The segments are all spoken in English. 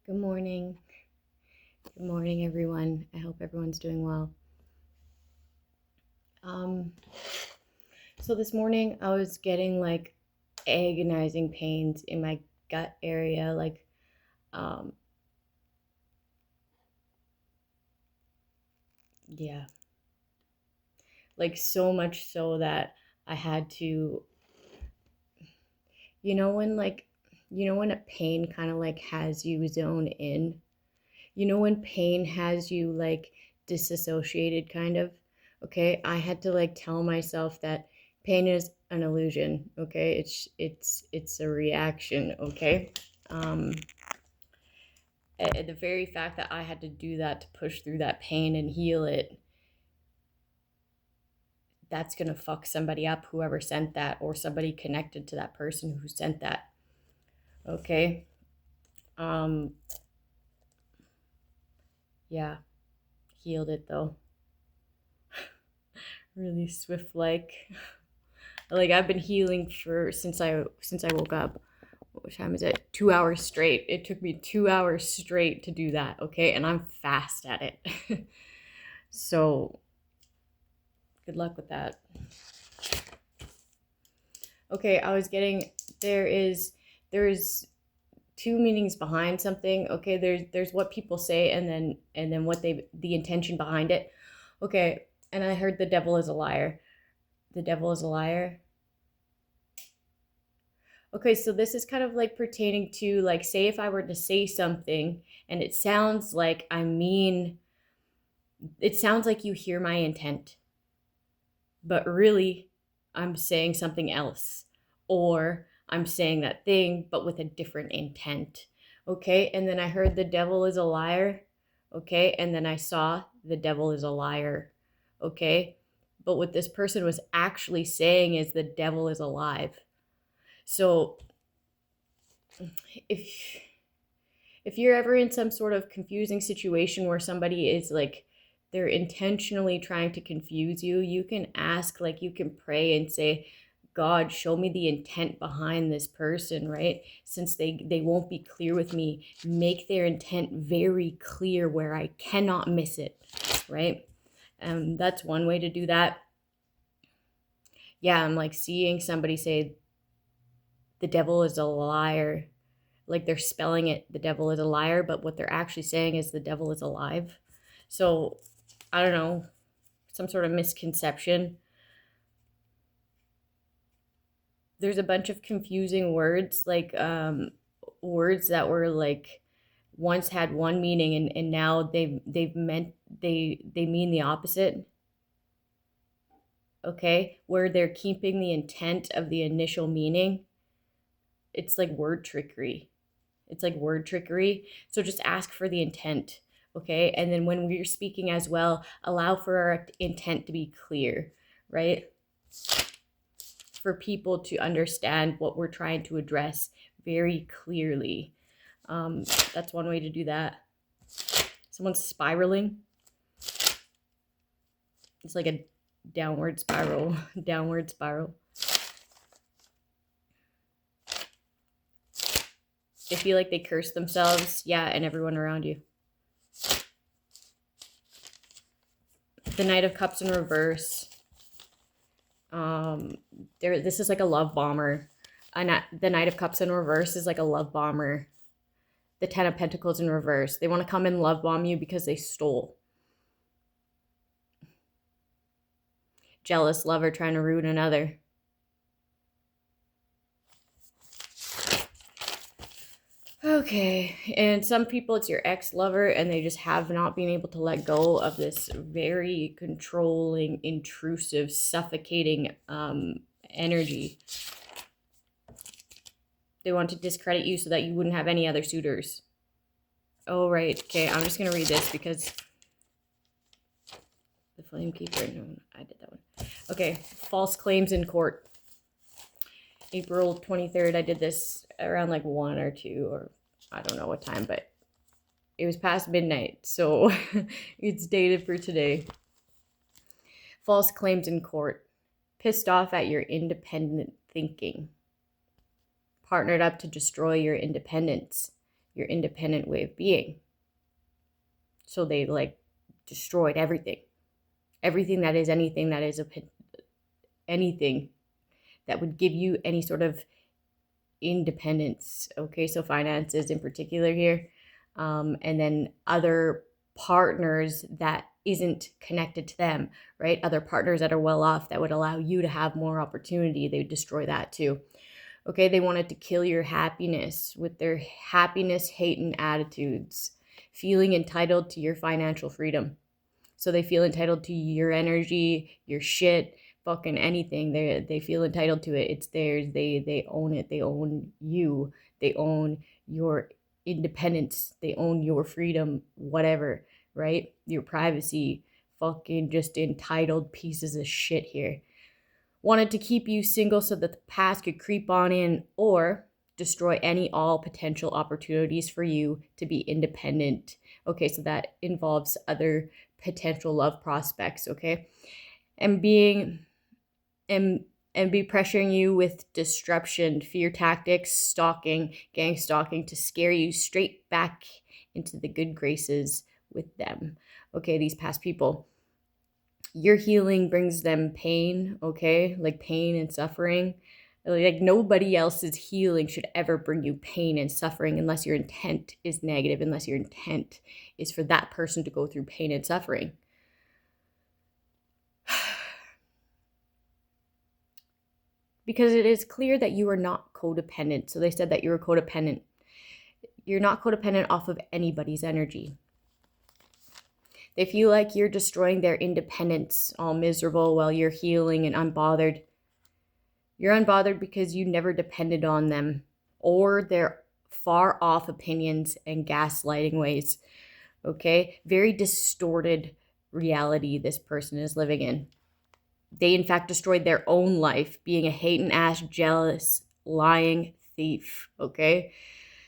Good morning. Good morning, everyone. I hope everyone's doing well. Um, so this morning I was getting like agonizing pains in my gut area, um, yeah, like so much so that I had to, you know, when like, when a pain kind of like has you zone in, when pain has you like disassociated kind of. Okay, I had to like tell myself that pain is an illusion. Okay, it's a reaction. Okay. um the very fact that I had to do that to push through that pain and heal it, that's gonna fuck somebody up, whoever sent that, or somebody connected to that person who sent that. Okay. um yeah, healed it though, really swift like I've been healing for since I woke up. What time is it? 2 hours straight. It took me 2 hours straight to do that. Okay, and I'm fast at it. So good luck with that. Okay, I was getting there is two meanings behind something. Okay, there's what people say, and then what they the intention behind it. Okay, and I heard the devil is a liar. The devil is a liar. Okay, so this is kind of like pertaining to, like, say if I were to say something and it sounds like you hear my intent, but really I'm saying something else. Or I'm saying that thing, but with a different intent. Okay, and then I heard the devil is a liar. Okay, and then I saw the devil is a liar. Okay, but what this person was actually saying is the devil is alive. So if you're ever in some sort of confusing situation where somebody is like, they're intentionally trying to confuse you, you can ask, like, you can pray and say, God, show me the intent behind this person, right? Since they won't be clear with me, make their intent very clear where I cannot miss it, right? That's one way to do that. Yeah, I'm like seeing somebody say the devil is a liar, like they're spelling it, the devil is a liar, but what they're actually saying is the devil is alive. So I don't know, some sort of misconception. There's a bunch of confusing words, like words that were like once had one meaning, and now they've meant they mean the opposite. Okay, where they're keeping the intent of the initial meaning. It's like word trickery. It's like word trickery. So just ask for the intent. Okay, and then when we're speaking as well, allow for our intent to be clear, right? For people to understand what we're trying to address very clearly. That's one way to do that. Someone's spiraling. It's like a downward spiral. Downward spiral. They feel like they curse themselves, yeah, and everyone around you. The Knight of Cups in reverse. This is like a love bomber. The Knight of Cups in reverse is like a love bomber. The Ten of Pentacles in reverse. They want to come and love bomb you because they stole. Jealous lover trying to ruin another. Okay, and some people it's your ex-lover and they just have not been able to let go of this very controlling, intrusive, suffocating energy. They want to discredit you so that you wouldn't have any other suitors. Oh, right. Okay, I'm just going to read this because the Flame Keeper. No, I did that one. Okay, false claims in court. April 23rd, I did this around like 1 or 2, or I don't know what time, but it was past midnight, so it's dated for today. False claims in court. Pissed off at your independent thinking. Partnered up to destroy your independence. your independent way of being. So they like destroyed everything that is anything that is anything that would give you any sort of independence. Okay, so finances in particular here, and then other partners that isn't connected to them, right? Other partners that are well off that would allow you to have more opportunity, they would destroy that too. Okay, they wanted to kill your happiness with their happiness hating attitudes, feeling entitled to your financial freedom. So they feel entitled to your energy, your shit, fucking anything. They feel entitled to it. It's theirs. They own it. They own you. They own your independence. They own your freedom, whatever, right? Your privacy. Fucking just entitled pieces of shit here. Wanted to keep you single so that the past could creep on in, or destroy any all potential opportunities for you to be independent. Okay, so that involves other potential love prospects, okay? And be pressuring you with disruption, fear tactics, stalking, gang stalking to scare you straight back into the good graces with them. Okay, these past people. Your healing brings them pain, okay? Like pain and suffering. Like nobody else's healing should ever bring you pain and suffering unless your intent is negative, unless your intent is for that person to go through pain and suffering. Because it is clear that you are not codependent. So they said that you're codependent. You're not codependent off of anybody's energy. They feel like you're destroying their independence, all miserable while you're healing and unbothered. You're unbothered because you never depended on them or their far off opinions and gaslighting ways. Okay? Very distorted reality this person is living in. They, in fact, destroyed their own life, being a hating ass, jealous, lying thief. Okay?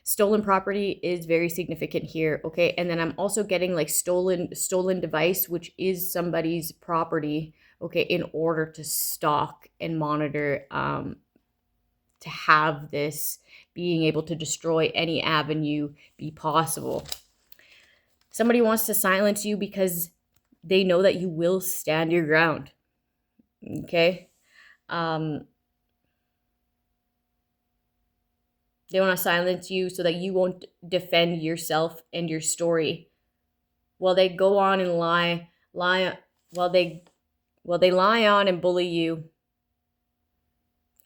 Stolen property is very significant here, okay? And then I'm also getting like stolen device, which is somebody's property, okay, in order to stalk and monitor, to have this being able to destroy any avenue be possible. Somebody wants to silence you because they know that you will stand your ground, okay? They want to silence you so that you won't defend yourself and your story. While they go on and lie on and bully you,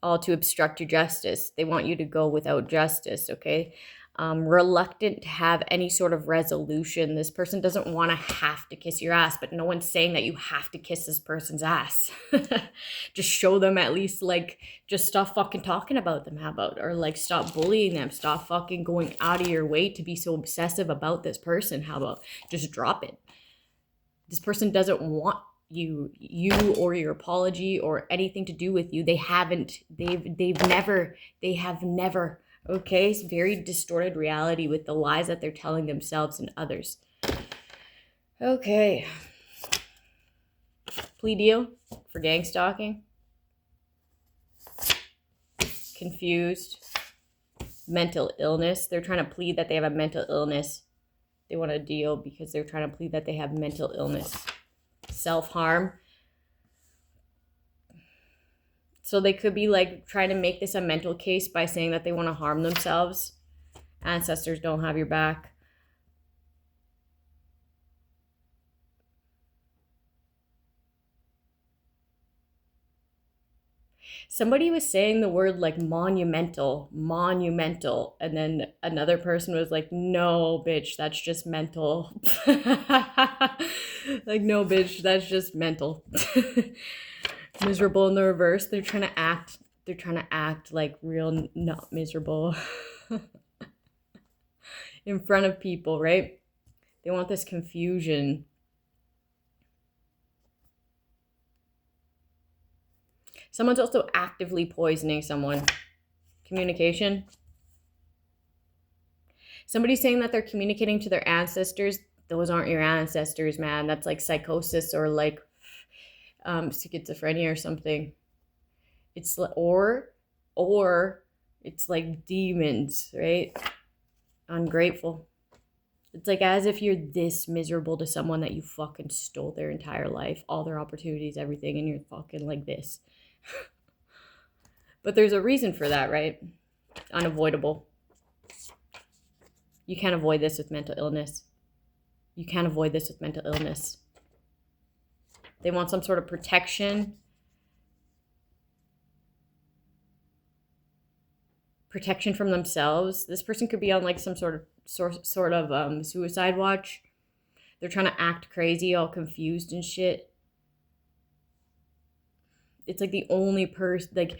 all to obstruct your justice. They want you to go without justice, okay? Reluctant to have any sort of resolution. This person doesn't want to have to kiss your ass, but no one's saying that you have to kiss this person's ass. Just show them at least, like, just stop fucking talking about them, how about? Or, like, stop bullying them. Stop fucking going out of your way to be so obsessive about this person, how about? Just drop it. This person doesn't want you or your apology or anything to do with you. They have never. Okay, it's very distorted reality with the lies that they're telling themselves and others. Okay. Plea deal for gang stalking. Confused. Mental illness. They're trying to plead that they have a mental illness. They want a deal because they're trying to plead that they have mental illness. Self-harm. So they could be like trying to make this a mental case by saying that they want to harm themselves. Ancestors don't have your back. Somebody was saying the word like monumental, and then another person was like, no, bitch, that's just mental. Like, no, bitch, that's just mental. Miserable in the reverse. They're trying to act like real not miserable in front of people, right? They want this confusion. Someone's also actively poisoning someone. Communication. Somebody's saying that they're communicating to their ancestors. Those aren't your ancestors, man. That's like psychosis or like schizophrenia or something. It's or it's like demons, right? Ungrateful. It's like as if you're this miserable to someone that you fucking stole their entire life, all their opportunities, everything, and you're fucking like this. But there's a reason for that, right? Unavoidable. You can't avoid this with mental illness. You can't avoid this with mental illness. They want some sort of protection. Protection from themselves. This person could be on like some sort of suicide watch. They're trying to act crazy, all confused and shit. It's like the only person, like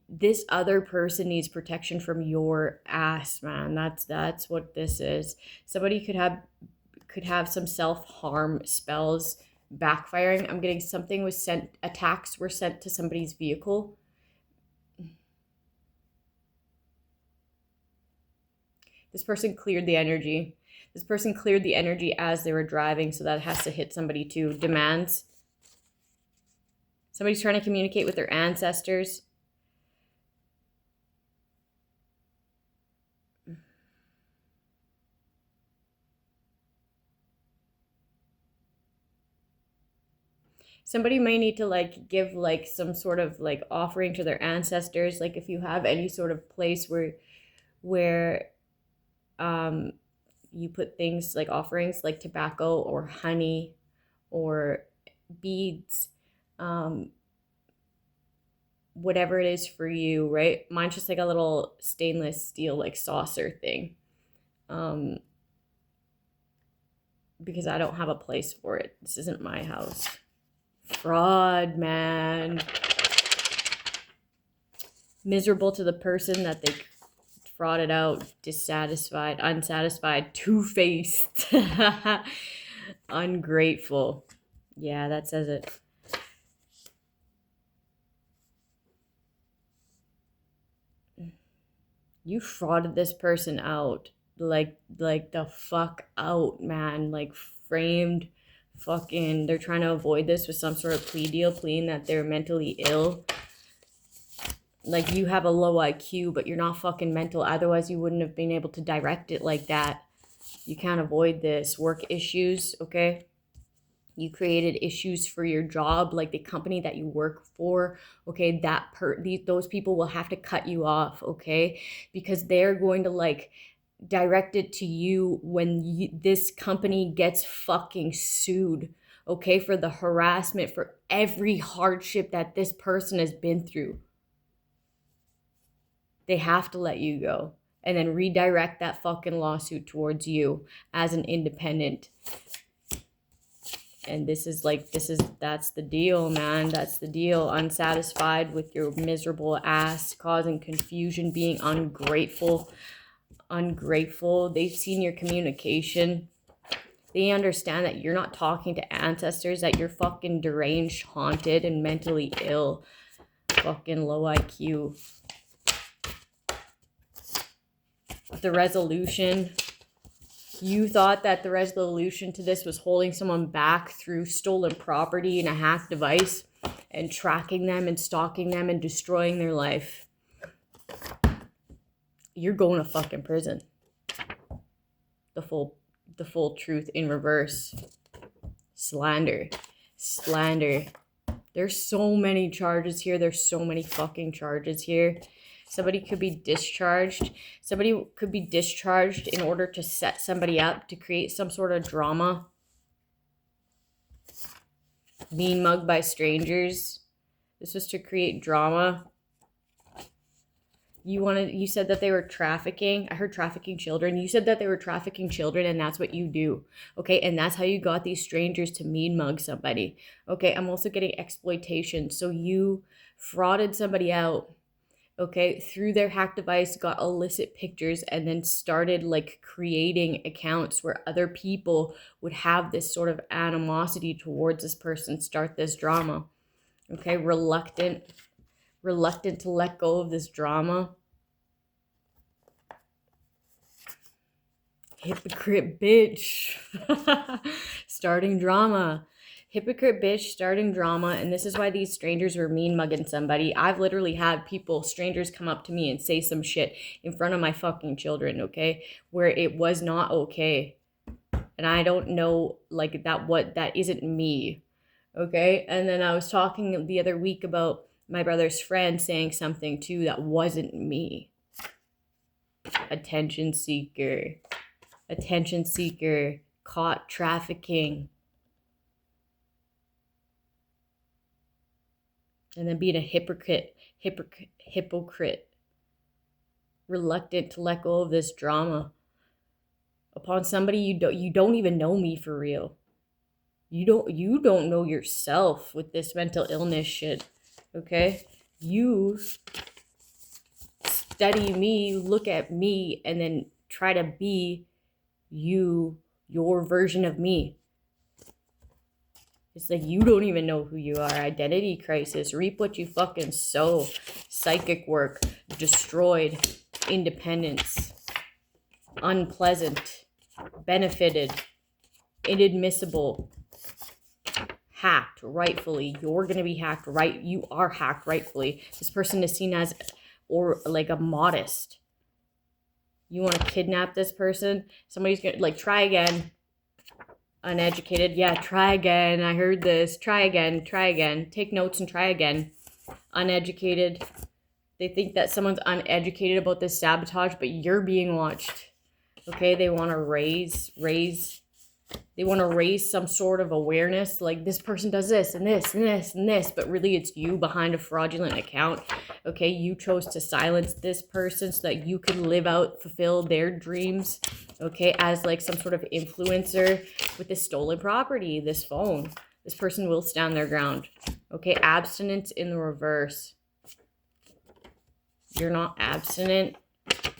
this other person needs protection from your ass, man. That's what this is. Somebody could have some self-harm spells backfiring. I'm getting something was sent, attacks were sent to somebody's vehicle. This person cleared the energy. This person cleared the energy as they were driving, so that has to hit somebody too. Demands. Somebody's trying to communicate with their ancestors. Somebody may need to like give like some sort of like offering to their ancestors. Like if you have any sort of place where you put things like offerings like tobacco or honey or beads, whatever it is for you, right? Mine's just like a little stainless steel like saucer thing, because I don't have a place for it. This isn't my house. Fraud, man. Miserable to the person that they frauded out, dissatisfied, unsatisfied, two-faced, ungrateful. Yeah, that says it. You frauded this person out, like the fuck out, man. Like framed, fucking. They're trying to avoid this with some sort of plea deal, pleading that they're mentally ill. Like you have a low IQ, but you're not fucking mental. Otherwise, you wouldn't have been able to direct it like that. You can't avoid this. Work issues, okay? You created issues for your job, like the company that you work for, okay? Those people will have to cut you off, okay? Because they're going to like direct it to you when this company gets fucking sued, okay? For the harassment, for every hardship that this person has been through. They have to let you go and then redirect that fucking lawsuit towards you as an independent. And that's the deal, man. That's the deal. Unsatisfied with your miserable ass, causing confusion, being ungrateful. They've seen your communication. They understand that you're not talking to ancestors, that you're fucking deranged, haunted, and mentally ill. Fucking low IQ. The resolution. You thought that the resolution to this was holding someone back through stolen property and a hacked device and tracking them and stalking them and destroying their life. You're going to fucking prison. The full truth in reverse. Slander. There's so many charges here. There's so many fucking charges here. Somebody could be discharged. Somebody could be discharged in order to set somebody up, to create some sort of drama. Being mugged by strangers. This was to create drama. You said that they were trafficking. I heard trafficking children. You said that they were trafficking children, and that's what you do. Okay, and that's how you got these strangers to mean mug somebody. Okay, I'm also getting exploitation. So you frauded somebody out. Okay, through their hack device, got illicit pictures, and then started like creating accounts where other people would have this sort of animosity towards this person, start this drama. Okay, reluctant to let go of this drama. Hypocrite bitch. Starting drama. Hypocrite bitch starting drama, and this is why these strangers were mean mugging somebody. I've literally had strangers come up to me and say some shit in front of my fucking children, okay? Where it was not okay. And I don't know, like, that isn't me, okay? And then I was talking the other week about my brother's friend saying something too that wasn't me. Attention seeker, caught trafficking. And then being a hypocrite, reluctant to let go of this drama upon somebody you don't even know me for real. You don't know yourself with this mental illness shit, okay? You study me, look at me, and then try to be your version of me. It's like you don't even know who you are. Identity crisis. Reap what you fucking sow. Psychic work. Destroyed. Independence. Unpleasant. Benefited. Inadmissible. Hacked rightfully. You're gonna be hacked right. You are hacked rightfully. This person is seen as or like a modest. You want to kidnap this person? Somebody's gonna like try again. Uneducated. Yeah, try again. I heard this. Try again. Take notes and try again. Uneducated. They think that someone's uneducated about this sabotage, but you're being watched. Okay, they want to raise some sort of awareness, like this person does this and this and this and this, but really it's you behind a fraudulent account. Okay, you chose to silence this person so that you could fulfill their dreams, okay, as like some sort of influencer with this stolen property, this phone. This person will stand their ground. Okay, abstinence in the reverse. You're not abstinent.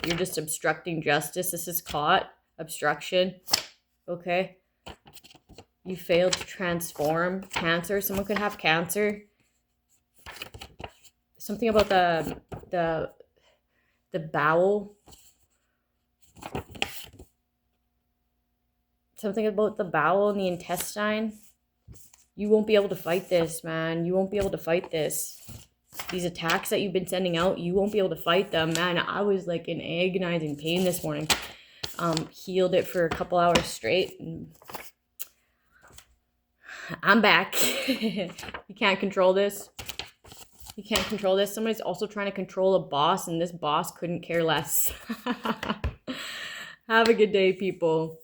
You're just obstructing justice. This is caught. Obstruction. Okay. You failed to transform. Cancer. Someone could have cancer. Something about the bowel. Something about the bowel and the intestine. You won't be able to fight this, man. You won't be able to fight this. These attacks that you've been sending out, you won't be able to fight them, man. I was like in agonizing pain this morning. Healed it for a couple hours straight. And I'm back. You can't control this. You can't control this. Somebody's also trying to control a boss, and this boss couldn't care less. Have a good day, people.